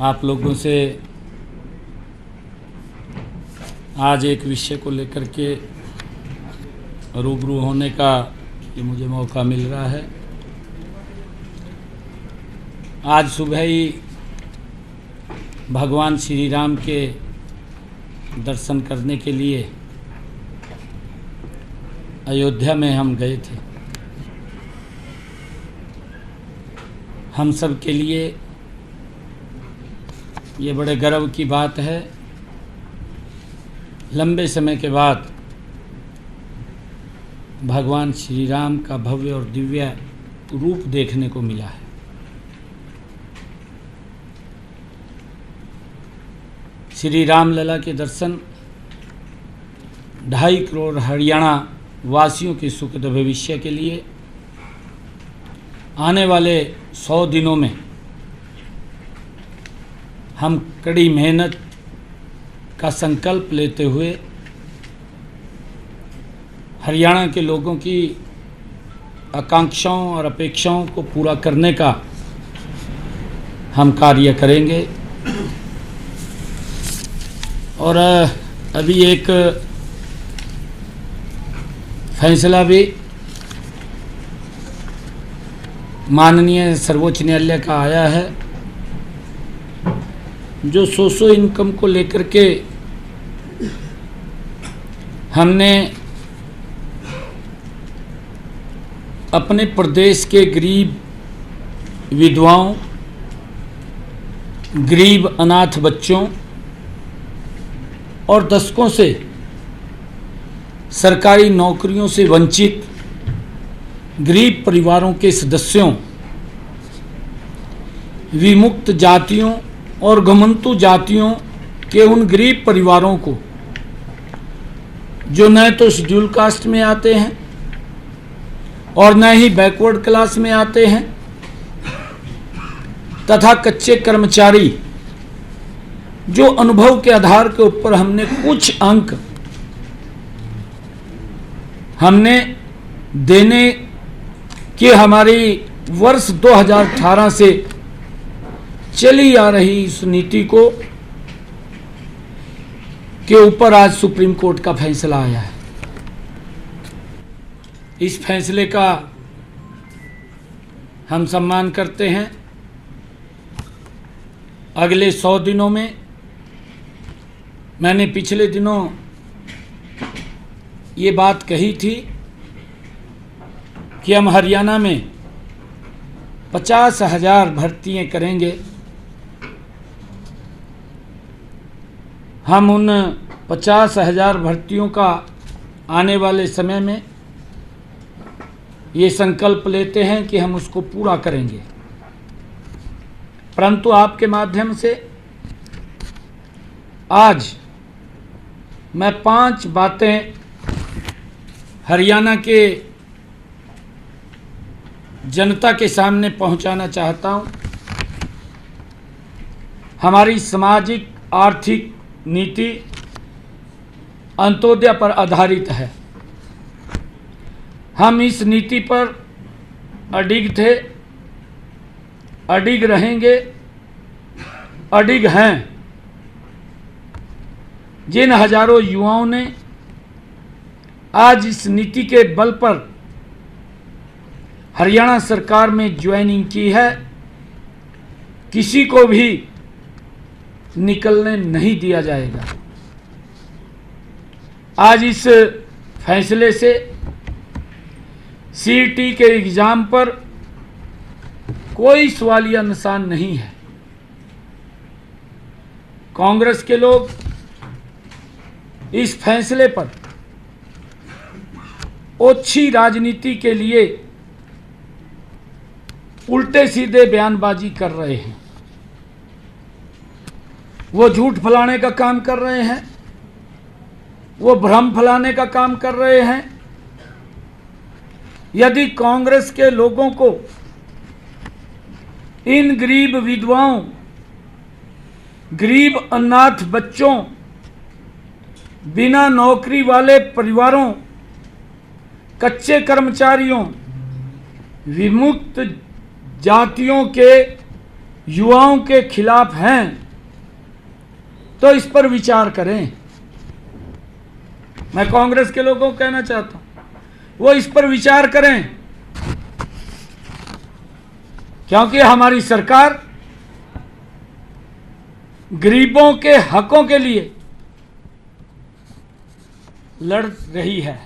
आप लोगों से आज एक विषय को लेकर के रूबरू होने का ये मुझे मौका मिल रहा है। आज सुबह ही भगवान श्री राम के दर्शन करने के लिए अयोध्या में हम गए थे। हम सब के लिए ये बड़े गर्व की बात है, लंबे समय के बाद भगवान श्री राम का भव्य और दिव्य रूप देखने को मिला है। श्री राम लला के दर्शन 2.5 करोड़ हरियाणा वासियों के सुखद भविष्य के लिए आने वाले 100 दिनों में हम कड़ी मेहनत का संकल्प लेते हुए हरियाणा के लोगों की आकांक्षाओं और अपेक्षाओं को पूरा करने का हम कार्य करेंगे। और अभी एक फैसला भी माननीय सर्वोच्च न्यायालय का आया है, जो सोशो इनकम को लेकर के हमने अपने प्रदेश के गरीब विधवाओं, गरीब अनाथ बच्चों और दशकों से सरकारी नौकरियों से वंचित गरीब परिवारों के सदस्यों, विमुक्त जातियों और घुमंतु जातियों के उन गरीब परिवारों को जो न तो शेड्यूल कास्ट में आते हैं और न ही बैकवर्ड क्लास में आते हैं, तथा कच्चे कर्मचारी जो अनुभव के आधार के ऊपर हमने कुछ अंक हमने देने की हमारी वर्ष 2018 से चली आ रही इस नीति को के ऊपर आज सुप्रीम कोर्ट का फैसला आया है। इस फैसले का हम सम्मान करते हैं। अगले 100 दिनों में, मैंने पिछले दिनों ये बात कही थी कि हम हरियाणा में 50,000 भर्तियां करेंगे। हम उन 50,000 भर्तियों का आने वाले समय में ये संकल्प लेते हैं कि हम उसको पूरा करेंगे। परंतु आपके माध्यम से आज मैं 5 बातें हरियाणा के जनता के सामने पहुंचाना चाहता हूं। हमारी सामाजिक आर्थिक नीति अंत्योदय पर आधारित है। हम इस नीति पर अडिग थे, अडिग रहेंगे, अडिग हैं। जिन हजारों युवाओं ने आज इस नीति के बल पर हरियाणा सरकार में ज्वाइनिंग की है, किसी को भी निकलने नहीं दिया जाएगा। आज इस फैसले से सीईटी के एग्जाम पर कोई सवालिया निशान नहीं है। कांग्रेस के लोग इस फैसले पर ओछी राजनीति के लिए उल्टे सीधे बयानबाजी कर रहे हैं। वो झूठ फैलाने का काम कर रहे हैं, वो भ्रम फैलाने का काम कर रहे हैं। यदि कांग्रेस के लोगों को इन गरीब विधवाओं, गरीब अनाथ बच्चों, बिना नौकरी वाले परिवारों, कच्चे कर्मचारियों, विमुक्त जातियों के युवाओं के खिलाफ हैं तो इस पर विचार करें। मैं कांग्रेस के लोगों को कहना चाहता हूं, वो इस पर विचार करें, क्योंकि हमारी सरकार गरीबों के हकों के लिए लड़ रही है।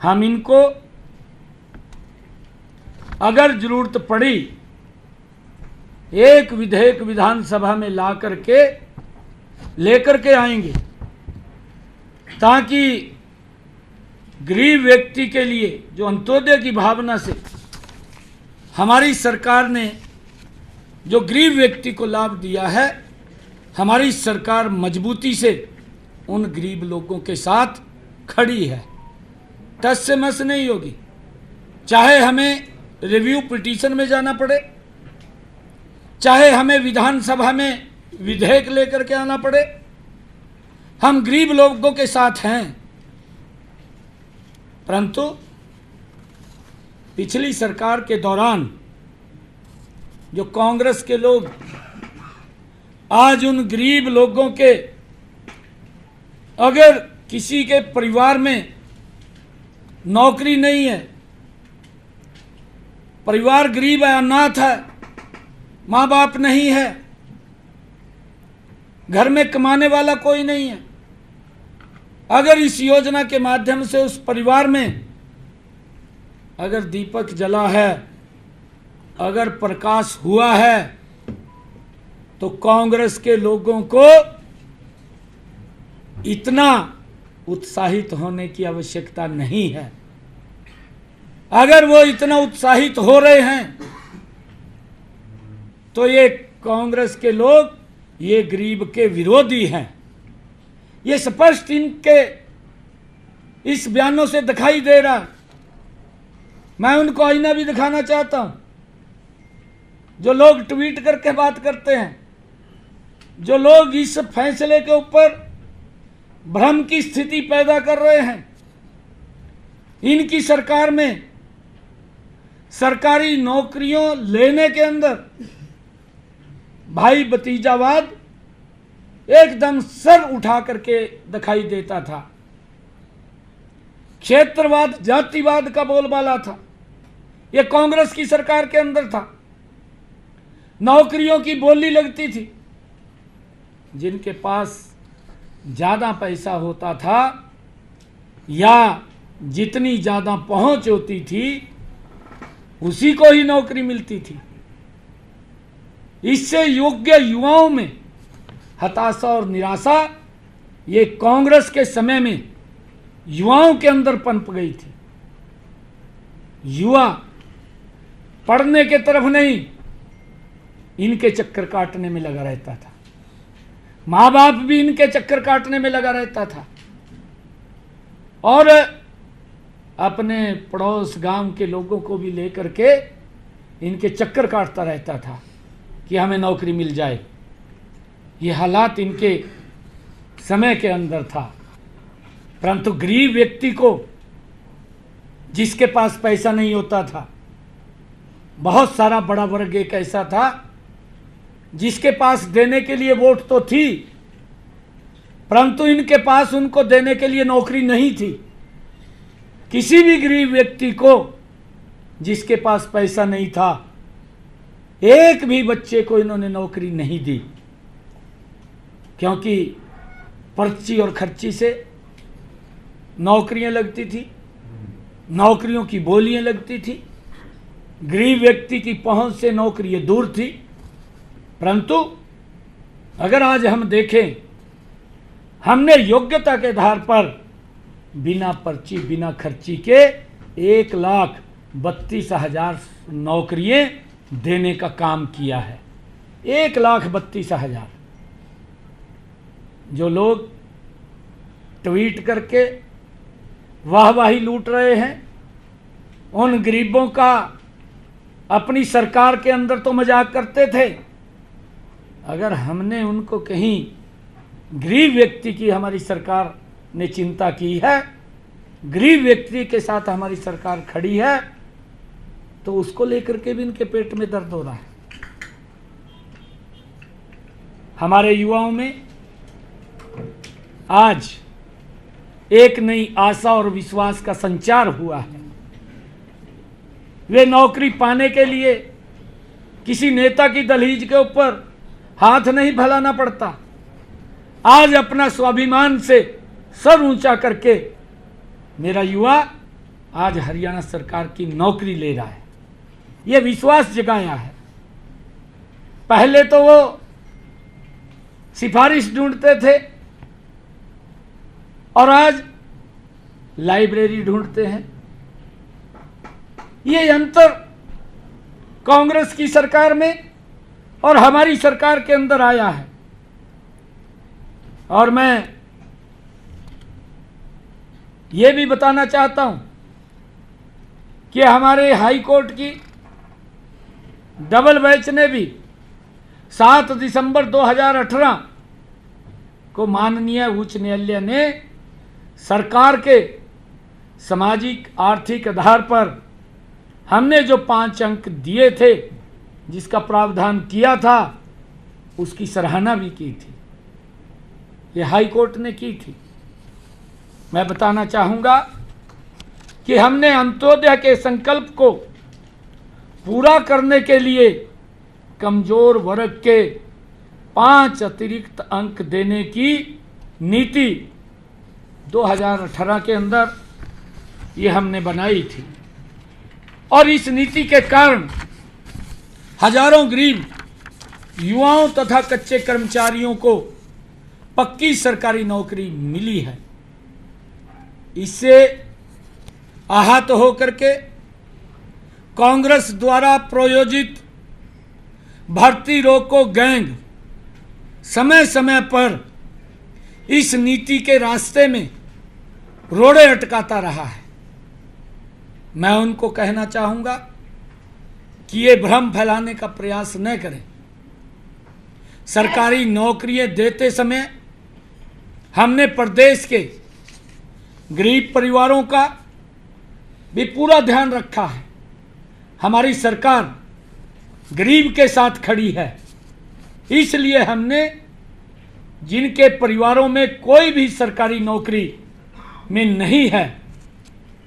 हम इनको अगर जरूरत पड़ी एक विधेयक विधानसभा में ला करके लेकर के आएंगे, ताकि गरीब व्यक्ति के लिए जो अंत्योदय की भावना से हमारी सरकार ने जो गरीब व्यक्ति को लाभ दिया है, हमारी सरकार मजबूती से उन गरीब लोगों के साथ खड़ी है, टस से मस नहीं होगी। चाहे हमें रिव्यू पिटीशन में जाना पड़े, चाहे हमें विधानसभा में विधेयक लेकर के आना पड़े, हम गरीब लोगों के साथ हैं। परंतु पिछली सरकार के दौरान जो कांग्रेस के लोग आज उन गरीब लोगों के, अगर किसी के परिवार में नौकरी नहीं है, परिवार गरीब है, अनाथ है, माँ बाप नहीं है, घर में कमाने वाला कोई नहीं है, अगर इस योजना के माध्यम से उस परिवार में अगर दीपक जला है, अगर प्रकाश हुआ है, तो कांग्रेस के लोगों को इतना उत्साहित होने की आवश्यकता नहीं है। अगर वो इतना उत्साहित हो रहे हैं तो ये कांग्रेस के लोग ये गरीब के विरोधी हैं। ये स्पष्ट इनके इस बयानों से दिखाई दे रहा है। मैं उनको आईना भी दिखाना चाहता हूं। जो लोग ट्वीट करके बात करते हैं, जो लोग इस फैसले के ऊपर भ्रम की स्थिति पैदा कर रहे हैं, इनकी सरकार में सरकारी नौकरियों लेने के अंदर भाई भतीजावाद एकदम सर उठा करके दिखाई देता था। क्षेत्रवाद, जातिवाद का बोलबाला था। यह कांग्रेस की सरकार के अंदर था। नौकरियों की बोली लगती थी। जिनके पास ज़्यादा पैसा होता था या जितनी ज़्यादा पहुंच होती थी, उसी को ही नौकरी मिलती थी। इससे योग्य युवाओं में हताशा और निराशा ये कांग्रेस के समय में युवाओं के अंदर पनप गई थी। युवा पढ़ने के तरफ नहीं, इनके चक्कर काटने में लगा रहता था। माँ बाप भी इनके चक्कर काटने में लगा रहता था और अपने पड़ोस गांव के लोगों को भी लेकर के इनके चक्कर काटता रहता था कि हमें नौकरी मिल जाए। ये हालात इनके समय के अंदर था। परंतु गरीब व्यक्ति को, जिसके पास पैसा नहीं होता था, बहुत सारा बड़ा वर्ग एक ऐसा था जिसके पास देने के लिए वोट तो थी, परंतु इनके पास उनको देने के लिए नौकरी नहीं थी। किसी भी गरीब व्यक्ति को जिसके पास पैसा नहीं था, एक भी बच्चे को इन्होंने नौकरी नहीं दी, क्योंकि पर्ची और खर्ची से नौकरियां लगती थी, नौकरियों की बोलियां लगती थी। गरीब व्यक्ति की पहुंच से नौकरियां दूर थी। परंतु अगर आज हम देखें, हमने योग्यता के आधार पर बिना पर्ची, बिना खर्ची के 1,32,000 नौकरियां देने का काम किया है। 1,32,000। जो लोग ट्वीट करके वाहवाही लूट रहे हैं, उन गरीबों का अपनी सरकार के अंदर तो मजाक करते थे। अगर हमने उनको कहीं गरीब व्यक्ति की हमारी सरकार ने चिंता की है, गरीब व्यक्ति के साथ हमारी सरकार खड़ी है, तो उसको लेकर के भी इनके पेट में दर्द हो रहा है। हमारे युवाओं में आज एक नई आशा और विश्वास का संचार हुआ है। वे नौकरी पाने के लिए किसी नेता की दहलीज के ऊपर हाथ नहीं फैलाना पड़ता। आज अपना स्वाभिमान से सर ऊंचा करके मेरा युवा आज हरियाणा सरकार की नौकरी ले रहा है। यह विश्वास जगाया है। पहले तो वो सिफारिश ढूंढते थे और आज लाइब्रेरी ढूंढते हैं। ये अंतर कांग्रेस की सरकार में और हमारी सरकार के अंदर आया है। और मैं ये भी बताना चाहता हूं कि हमारे हाई कोर्ट की डबल बेंच ने भी 7 दिसंबर 2018 को माननीय उच्च न्यायालय ने सरकार के सामाजिक आर्थिक आधार पर हमने जो 5 अंक दिए थे, जिसका प्रावधान किया था, उसकी सराहना भी की थी। ये हाई कोर्ट ने की थी। मैं बताना चाहूँगा कि हमने अंत्योदय के संकल्प को पूरा करने के लिए कमजोर वर्ग के 5 अतिरिक्त अंक देने की नीति 2018 के अंदर ये हमने बनाई थी। और इस नीति के कारण हजारों गरीब युवाओं तथा कच्चे कर्मचारियों को पक्की सरकारी नौकरी मिली है। इससे आहत होकर के कांग्रेस द्वारा प्रायोजित भर्ती रोको गैंग समय समय पर इस नीति के रास्ते में रोड़े अटकाता रहा है। मैं उनको कहना चाहूँगा कि ये भ्रम फैलाने का प्रयास न करें। सरकारी नौकरियां देते समय हमने प्रदेश के गरीब परिवारों का भी पूरा ध्यान रखा है। हमारी सरकार गरीब के साथ खड़ी है। इसलिए हमने जिनके परिवारों में कोई भी सरकारी नौकरी में नहीं है,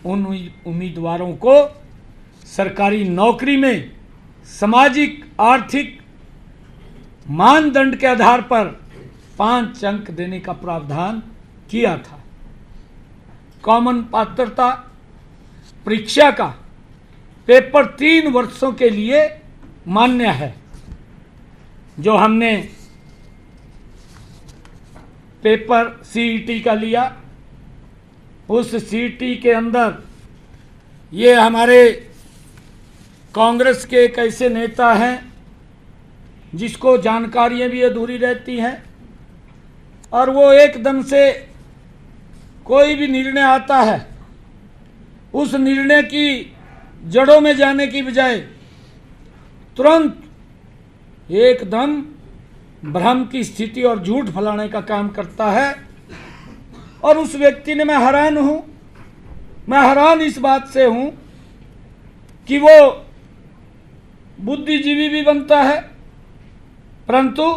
उन उम्मीदवारों को सरकारी नौकरी में सामाजिक आर्थिक मानदंड के आधार पर 5 अंक देने का प्रावधान किया था। कॉमन पात्रता परीक्षा का पेपर 3 वर्षों के लिए मान्य है। जो हमने पेपर सीईटी का लिया, उस सीईटी के अंदर ये हमारे कांग्रेस के एक ऐसे नेता हैं जिसको जानकारियां भी अधूरी रहती हैं और वो एकदम से कोई भी निर्णय आता है, उस निर्णय की जड़ों में जाने की बजाय तुरंत एकदम भ्रम की स्थिति और झूठ फैलाने का काम करता है। और उस व्यक्ति ने, मैं हैरान इस बात से हूं कि वो बुद्धिजीवी भी बनता है, परंतु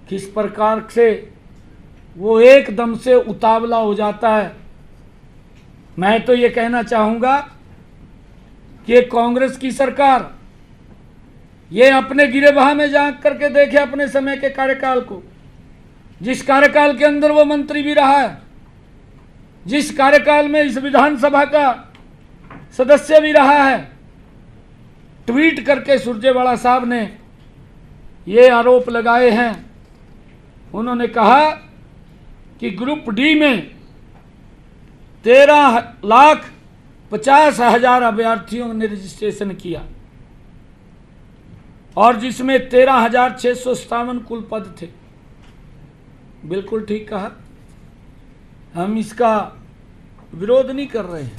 किस प्रकार से वो एकदम से उतावला हो जाता है। मैं तो ये कहना चाहूँगा कि कांग्रेस की सरकार ये अपने गिरेबान में झांक करके देखे अपने समय के कार्यकाल को, जिस कार्यकाल के अंदर वो मंत्री भी रहा है, जिस कार्यकाल में इस विधानसभा का सदस्य भी रहा है। ट्वीट करके सुरजेवाला साहब ने ये आरोप लगाए हैं। उन्होंने कहा कि ग्रुप डी में 13,50,000 अभ्यर्थियों ने रजिस्ट्रेशन किया और जिसमें 13,657 कुल पद थे। बिल्कुल ठीक कहा, हम इसका विरोध नहीं कर रहे हैं,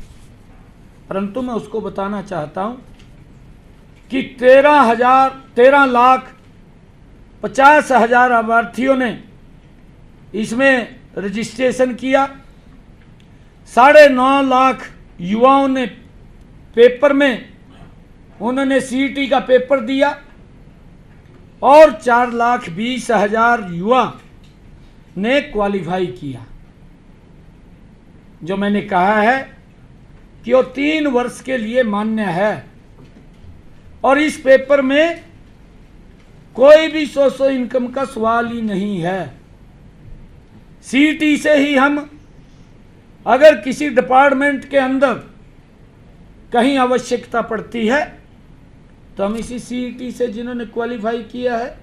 परंतु मैं उसको बताना चाहता हूं कि 13,50,000 अभ्यर्थियों ने इसमें रजिस्ट्रेशन किया। 9.5 लाख युवाओं ने पेपर में उन्होंने सीईटी का पेपर दिया और 4,20,000 युवा ने क्वालिफाई किया। जो मैंने कहा है कि वो 3 वर्ष के लिए मान्य है और इस पेपर में कोई भी सोर्स ऑफ इनकम का सवाल ही नहीं है। सीईटी से ही हम अगर किसी डिपार्टमेंट के अंदर कहीं आवश्यकता पड़ती है तो हम इसी सीईटी से जिन्होंने क्वालिफाई किया है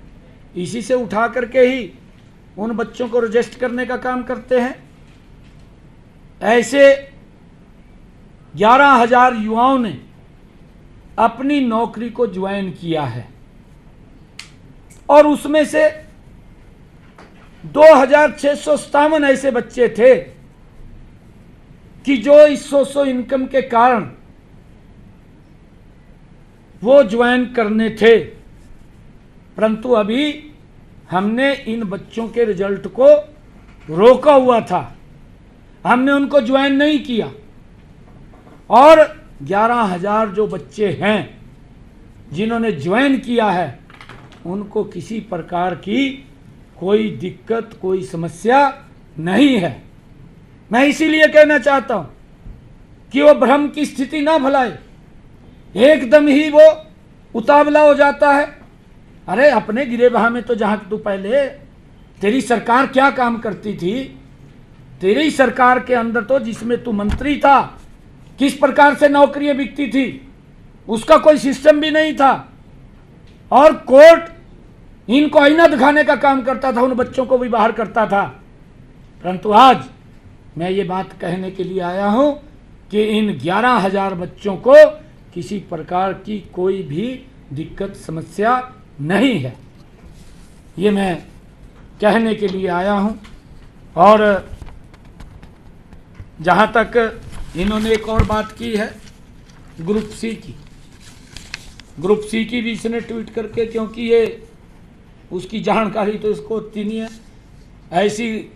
इसी से उठा करके ही उन बच्चों को रजिस्टर करने का काम करते हैं। ऐसे 11,000 युवाओं ने अपनी नौकरी को ज्वाइन किया है और उसमें से 2,657 ऐसे बच्चे थे कि जो इस सोर्स ऑफ इनकम के कारण वो ज्वाइन करने थे, परंतु अभी हमने इन बच्चों के रिजल्ट को रोका हुआ था, हमने उनको ज्वाइन नहीं किया। और 11,000 जो बच्चे हैं जिन्होंने ज्वाइन किया है उनको किसी प्रकार की कोई दिक्कत, कोई समस्या नहीं है। मैं इसीलिए कहना चाहता हूं कि वो भ्रम की स्थिति ना फैलाए, एकदम ही वो उतावला हो जाता है। अरे अपने गिरेबान में तो जहां तू पहले तेरी सरकार क्या काम करती थी, तेरी सरकार के अंदर तो जिसमें तू मंत्री था किस प्रकार से नौकरियां बिकती थी उसका कोई सिस्टम भी नहीं था और कोर्ट इनको आईना दिखाने का काम करता था, उन बच्चों को भी बाहर करता था। परंतु आज मैं ये बात कहने के लिए आया हूं कि इन 11,000 बच्चों को किसी प्रकार की कोई भी दिक्कत, समस्या नहीं है, ये मैं कहने के लिए आया हूं। और जहां तक इन्होंने एक और बात की है ग्रुप सी की, ग्रुप सी की भी इसने ट्वीट करके, क्योंकि ये उसकी जानकारी तो इसको होती नहीं है, ऐसी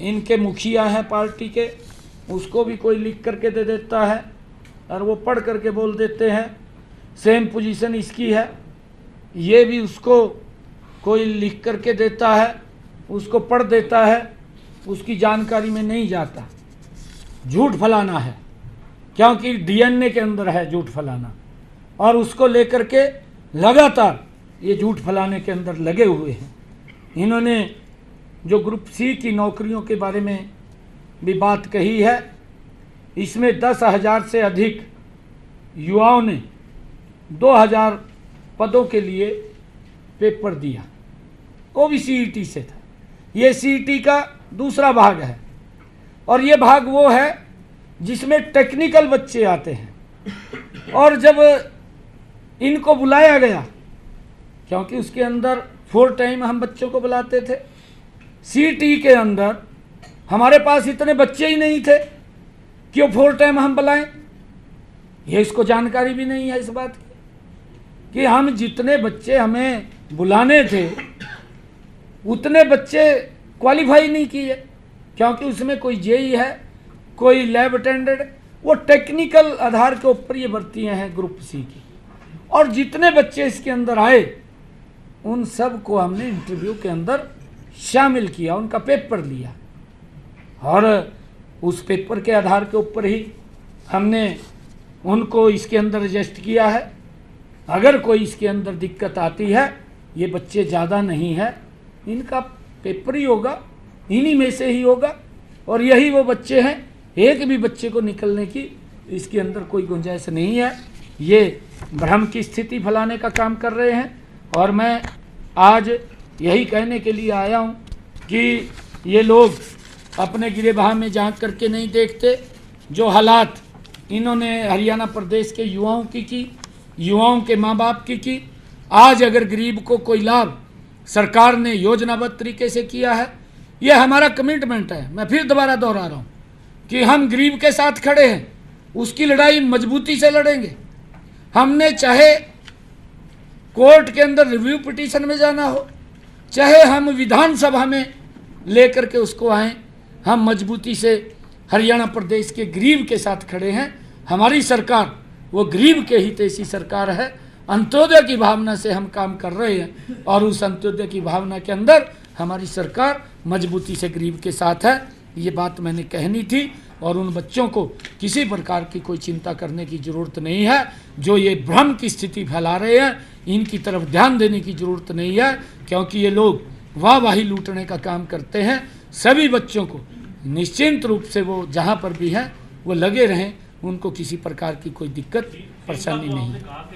इनके मुखिया हैं पार्टी के, उसको भी कोई लिख करके दे देता है और वो पढ़ करके बोल देते हैं सेम पोजीशन इसकी है, ये भी उसको कोई लिख करके देता है, उसको पढ़ देता है, उसकी जानकारी में नहीं जाता। झूठ फैलाना है, क्योंकि डीएनए के अंदर है झूठ फैलाना, और उसको लेकर के लगातार ये झूठ फैलाने के अंदर लगे हुए हैं। इन्होंने जो ग्रुप सी की नौकरियों के बारे में भी बात कही है, इसमें 10,000 से अधिक युवाओं ने 2,000 पदों के लिए पेपर दिया, वो भी सीईटी से था। ये सीईटी का दूसरा भाग है और ये भाग वो है जिसमें टेक्निकल बच्चे आते हैं। और जब इनको बुलाया गया, क्योंकि उसके अंदर 4 टाइम हम बच्चों को बुलाते थे, सीईटी के अंदर हमारे पास इतने बच्चे ही नहीं थे कि वो 4 टाइम हम बुलाएं। ये इसको जानकारी भी नहीं है इस बात की कि हम जितने बच्चे हमें बुलाने थे उतने बच्चे क्वालिफाई नहीं किए, क्योंकि उसमें कोई जेई है, कोई लैब अटेंडेंट, वो टेक्निकल आधार के ऊपर ये भर्तियाँ हैं ग्रुप सी की। और जितने बच्चे इसके अंदर आए उन सब को हमने इंटरव्यू के अंदर शामिल किया, उनका पेपर लिया और उस पेपर के आधार के ऊपर ही हमने उनको इसके अंदर रजिस्टर किया है। अगर कोई इसके अंदर दिक्कत आती है, ये बच्चे ज़्यादा नहीं है, इनका पेपर ही होगा, इन्हीं में से ही होगा, और यही वो बच्चे हैं, एक भी बच्चे को निकलने की इसके अंदर कोई गुंजाइश नहीं है। ये भ्रम की स्थिति फैलाने का काम कर रहे हैं और मैं आज यही कहने के लिए आया हूँ कि ये लोग अपने गिरेबान में झांक करके नहीं देखते। जो हालात इन्होंने हरियाणा प्रदेश के युवाओं की, युवाओं के माँ बाप की, आज अगर गरीब को कोई लाभ सरकार ने योजनाबद्ध तरीके से किया है, ये हमारा कमिटमेंट है। मैं फिर दोबारा दोहरा रहा हूँ कि हम गरीब के साथ खड़े हैं, उसकी लड़ाई मजबूती से लड़ेंगे। हमने चाहे कोर्ट के अंदर रिव्यू पिटीशन में जाना हो, चाहे हम विधानसभा में लेकर के उसको आएँ, हम मजबूती से हरियाणा प्रदेश के गरीब के साथ खड़े हैं। हमारी सरकार वो गरीब के हितैषी सरकार है। अंत्योदय की भावना से हम काम कर रहे हैं और उस अंत्योदय की भावना के अंदर हमारी सरकार मजबूती से गरीब के साथ है। ये बात मैंने कहनी थी। और उन बच्चों को किसी प्रकार की कोई चिंता करने की ज़रूरत नहीं है। जो ये भ्रम की स्थिति फैला रहे हैं, इनकी तरफ ध्यान देने की ज़रूरत नहीं है, क्योंकि ये लोग वाहवाही लूटने का काम करते हैं। सभी बच्चों को निश्चिंत रूप से वो जहाँ पर भी हैं वो लगे रहें, उनको किसी प्रकार की कोई दिक्कत परेशानी नहीं है।